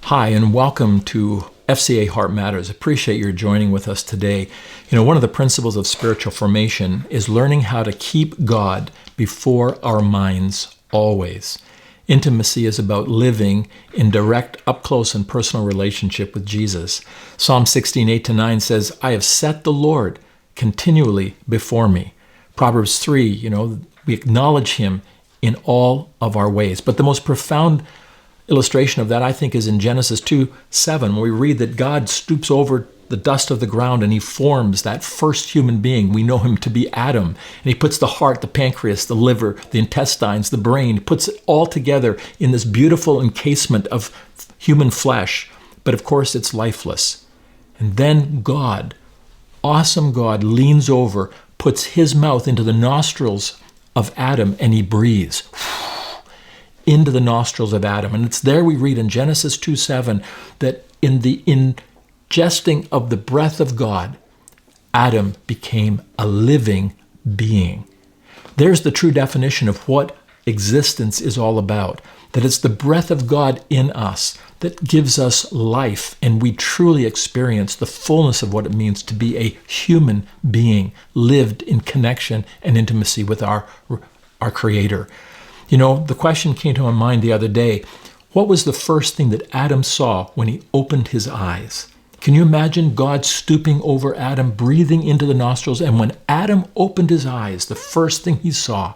Hi, and welcome to FCA Heart Matters. Appreciate your joining with us today. One of the principles of spiritual formation is learning how to keep God before our minds always. Intimacy is about living in direct, up-close, and personal relationship with Jesus. Psalm 16, 8-9 says, I have set the Lord continually before me. Proverbs 3, we acknowledge Him in all of our ways. But the most profound illustration of that, I think, is in Genesis 2:7, when we read that God stoops over the dust of the ground and He forms that first human being. We know him to be Adam. And He puts the heart, the pancreas, the liver, the intestines, the brain, puts it all together in this beautiful encasement of human flesh. But of course, it's lifeless. And then God, awesome God, leans over, puts His mouth into the nostrils of Adam, and He breathes into the nostrils of Adam. And it's there we read in Genesis 2:7 that in the ingesting of the breath of God, Adam became a living being. There's the true definition of what existence is all about, that it's the breath of God in us that gives us life, and we truly experience the fullness of what it means to be a human being, lived in connection and intimacy with our Creator. The question came to my mind the other day, what was the first thing that Adam saw when he opened his eyes? Can you imagine God stooping over Adam, breathing into the nostrils, and when Adam opened his eyes, the first thing he saw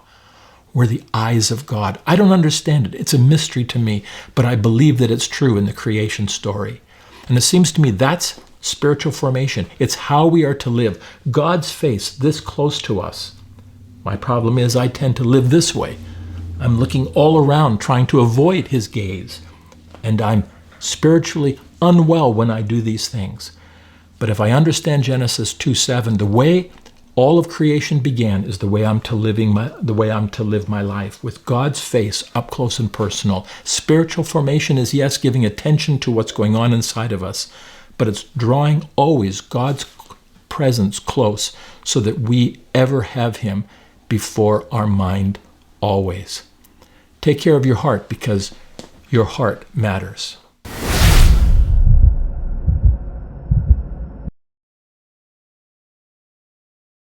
were the eyes of God? I don't understand it. It's a mystery to me, but I believe that it's true in the creation story. And it seems to me that's spiritual formation. It's how we are to live. God's face this close to us. My problem is I tend to live this way. I'm looking all around trying to avoid His gaze, and I'm spiritually unwell when I do these things. But if I understand Genesis 2:7, the way all of creation began is the way I'm to live my life, with God's face up close and personal. Spiritual formation is, yes, giving attention to what's going on inside of us, but it's drawing always God's presence close so that we ever have Him before our mind always. Take care of your heart, because your heart matters.